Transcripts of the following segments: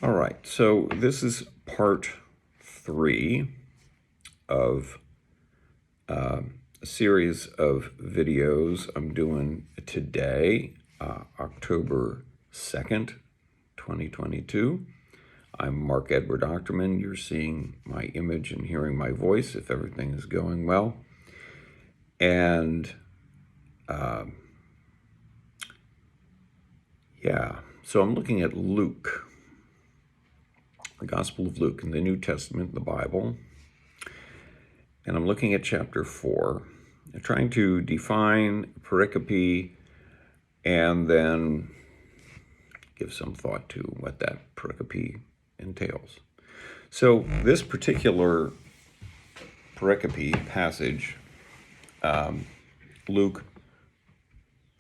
All right, so this is part 3 of a series of videos I'm doing today, October 2nd, 2022. I'm Mark Edward Ockerman. You're seeing my image and hearing my voice if everything is going well. And so I'm looking at Luke, the Gospel of Luke in the New Testament, the Bible. And I'm looking at chapter 4, trying to define pericope and then give some thought to what that pericope entails. So this particular pericope passage, Luke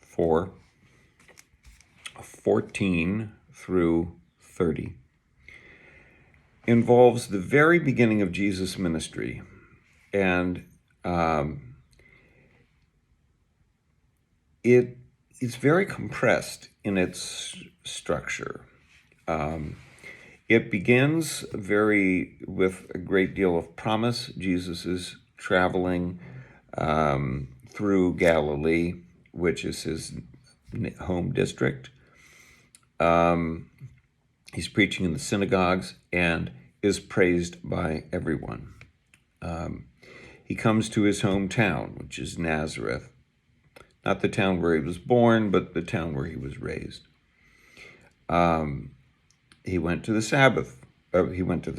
4:14 through 30, involves the very beginning of Jesus' ministry. And it's very compressed in its structure. It begins with a great deal of promise. Jesus is traveling through Galilee, which is his home district. He's preaching in the synagogues and is praised by everyone. He comes to his hometown, which is Nazareth. Not the town where he was born, but the town where he was raised. He went to the Sabbath. He went to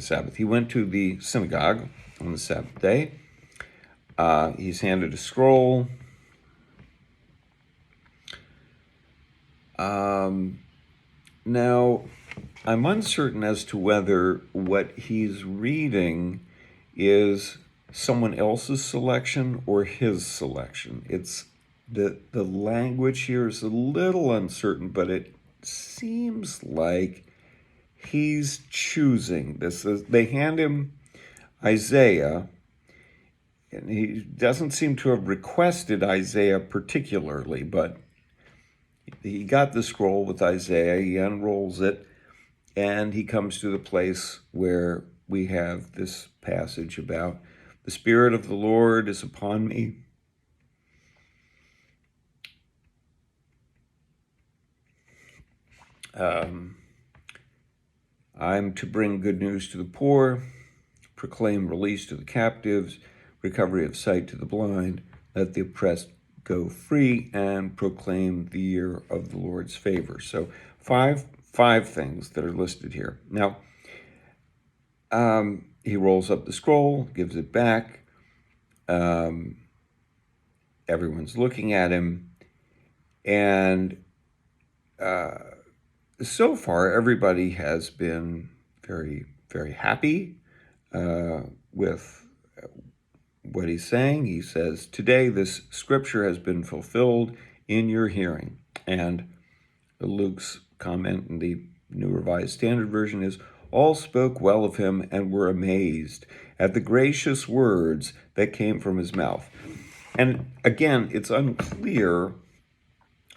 the synagogue on the Sabbath day. He's handed a scroll. Now, I'm uncertain as to whether what he's reading is someone else's selection or his selection. It's the language here is a little uncertain, but it seems like he's choosing this. They hand him Isaiah, and he doesn't seem to have requested Isaiah particularly, but he got the scroll with Isaiah, he unrolls it, and he comes to the place where we have this passage about the Spirit of the Lord is upon me. I'm to bring good news to the poor, proclaim release to the captives, recovery of sight to the blind, let the oppressed go free, and proclaim the year of the Lord's favor. So five things that are listed here. Now, he rolls up the scroll, gives it back. Everyone's looking at him. And so far, everybody has been very, very happy with what he's saying. He says, today this scripture has been fulfilled in your hearing. And Luke's comment in the New Revised Standard Version is, all spoke well of him and were amazed at the gracious words that came from his mouth. And again, it's unclear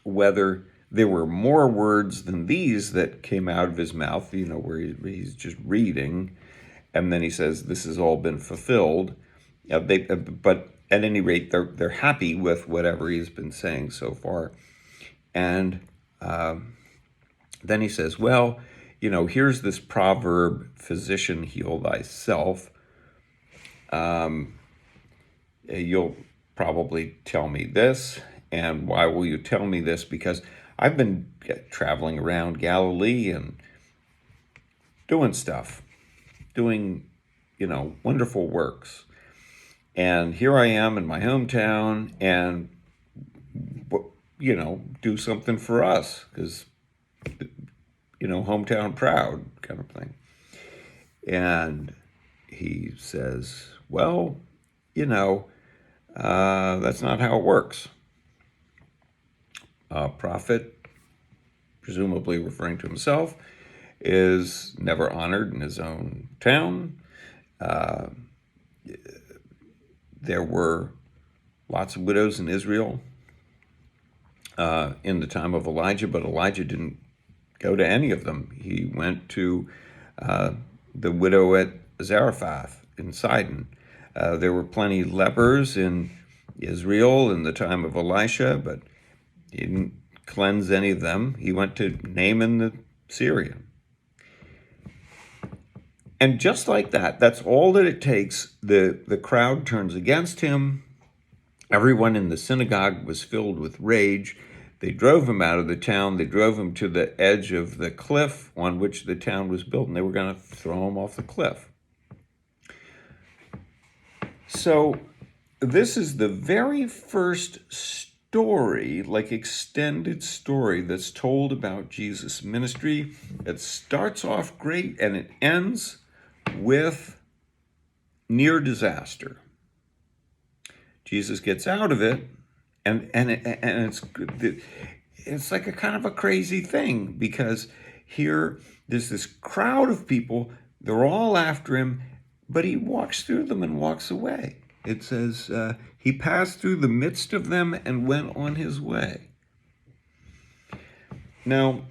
whether there were more words than these that came out of his mouth, where he's just reading, and then he says, this has all been fulfilled. But at any rate, they're happy with whatever he's been saying so far. And then he says, well, here's this proverb, physician, heal thyself. You'll probably tell me this. And why will you tell me this? Because I've been traveling around Galilee and doing stuff, doing, wonderful works. And here I am in my hometown and, do something for us because, hometown proud kind of thing. And he says, well, that's not how it works. A prophet, presumably referring to himself, is never honored in his own town. There were lots of widows in Israel in the time of Elijah, but Elijah didn't go to any of them. He went to the widow at Zarephath in Sidon. There were plenty lepers in Israel in the time of Elisha, but he didn't cleanse any of them. He went to Naaman the Syrian. And just like that, that's all that it takes. The crowd turns against him. Everyone in the synagogue was filled with rage. They drove him out of the town. They drove him to the edge of the cliff on which the town was built, and they were going to throw him off the cliff. So this is the very first story, like extended story, that's told about Jesus' ministry. It starts off great and it ends with near disaster. Jesus gets out of it, and it's like a kind of a crazy thing, because here there's this crowd of people. They're all after him, but he walks through them and walks away. It says he passed through the midst of them and went on his way. Now,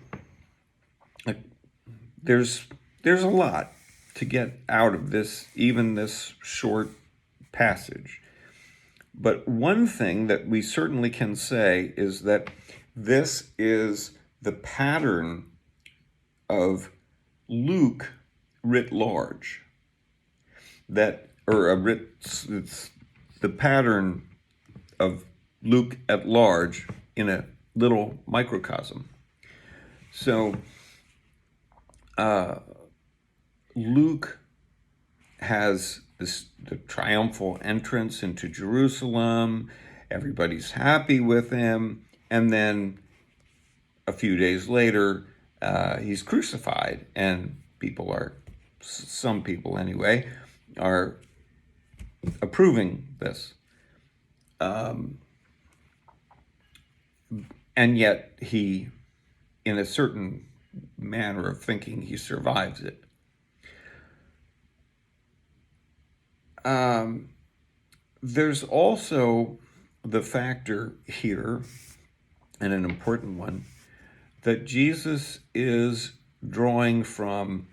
there's a lot to get out of this, even this short passage. But one thing that we certainly can say is that this is the pattern of Luke writ large. It's the pattern of Luke at large in a little microcosm. So Luke has the triumphal entrance into Jerusalem. Everybody's happy with him. And then a few days later, he's crucified. And some people anyway, are approving this. And yet he, in a certain manner of thinking, he survives it. There's also the factor here, and an important one, that Jesus is drawing from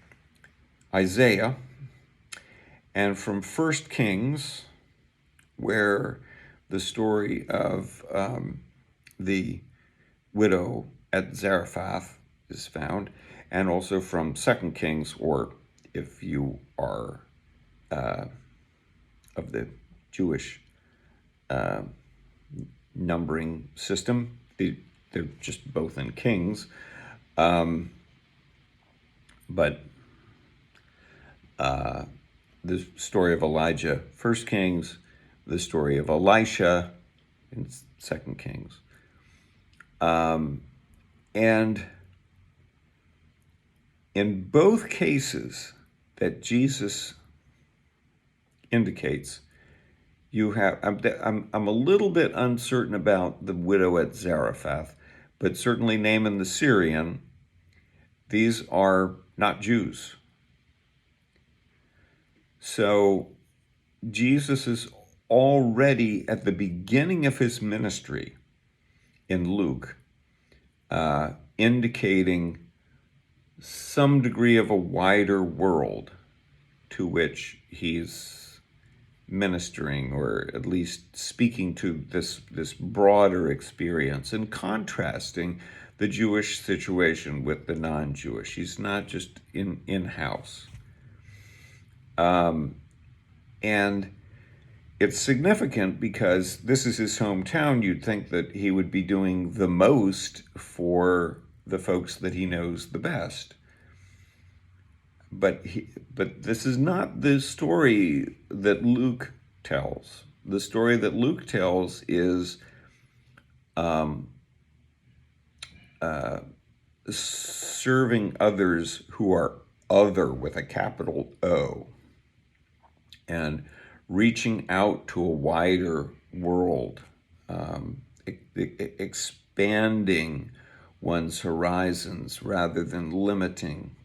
Isaiah and from 1 Kings, where the story of the widow at Zarephath is found, and also from 2 Kings, or if you are of the Jewish numbering system. They're just both in Kings. But the story of Elijah, 1 Kings, the story of Elisha in 2 Kings. And in both cases that Jesus indicates, you have, I'm a little bit uncertain about the widow at Zarephath, but certainly Naaman the Syrian, these are not Jews. So Jesus is already at the beginning of his ministry in Luke, indicating some degree of a wider world to which he's ministering, or at least speaking to this broader experience, and contrasting the Jewish situation with the non-Jewish. He's not just in-house. And it's significant because this is his hometown. You'd think that he would be doing the most for the folks that he knows the best. But this is not the story that Luke tells. The story that Luke tells is serving others who are other with a capital O, and reaching out to a wider world, expanding one's horizons rather than limiting.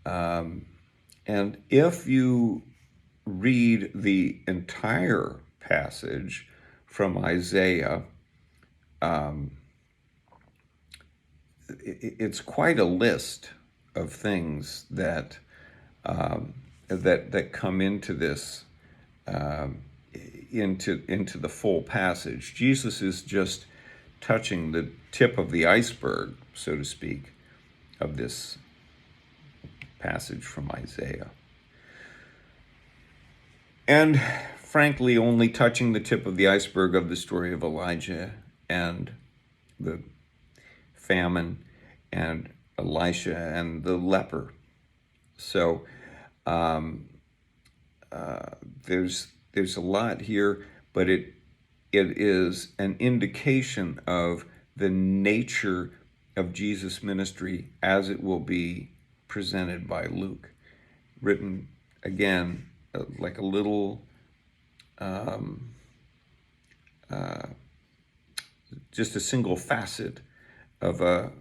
And if you read the entire passage from Isaiah, it's quite a list of things that that come into this into the full passage. Jesus is just touching the tip of the iceberg, so to speak, of this passage from Isaiah. And frankly, only touching the tip of the iceberg of the story of Elijah and the famine and Elisha and the leper. So there's a lot here, but it is an indication of the nature of Jesus' ministry as it will be presented by Luke, written again like a little just a single facet of a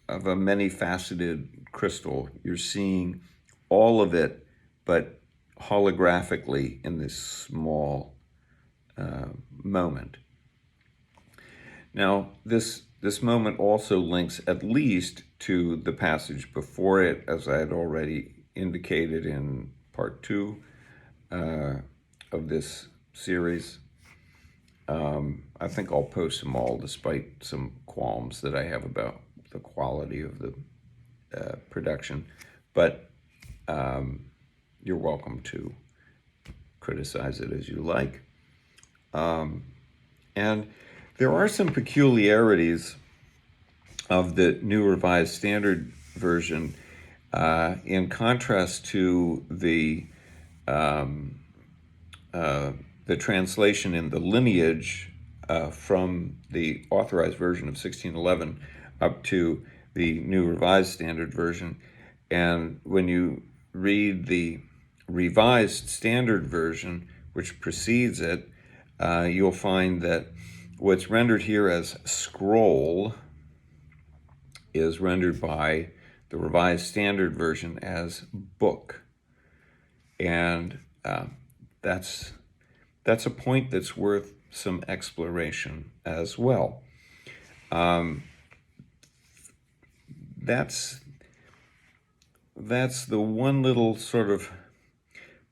many-faceted crystal. You're seeing all of it, but holographically in this small moment. Now, this moment also links at least to the passage before it, as I had already indicated in part 2 of this series. I think I'll post them all, despite some qualms that I have about the quality of the production. But you're welcome to criticize it as you like. And there are some peculiarities of the New Revised Standard Version in contrast to the translation in the lineage from the Authorized Version of 1611 up to the New Revised Standard Version. And when you read the Revised Standard Version, which precedes it, you'll find that what's rendered here as scroll is rendered by the Revised Standard Version as book. And that's a point that's worth some exploration as well. That's the one little sort of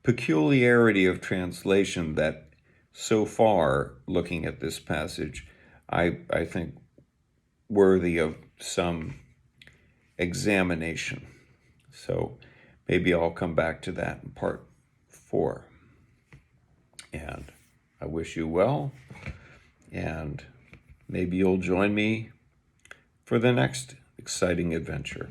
peculiarity of translation that so far, looking at this passage, I think worthy of some examination. So maybe I'll come back to that in part 4. And I wish you well, and maybe you'll join me for the next exciting adventure.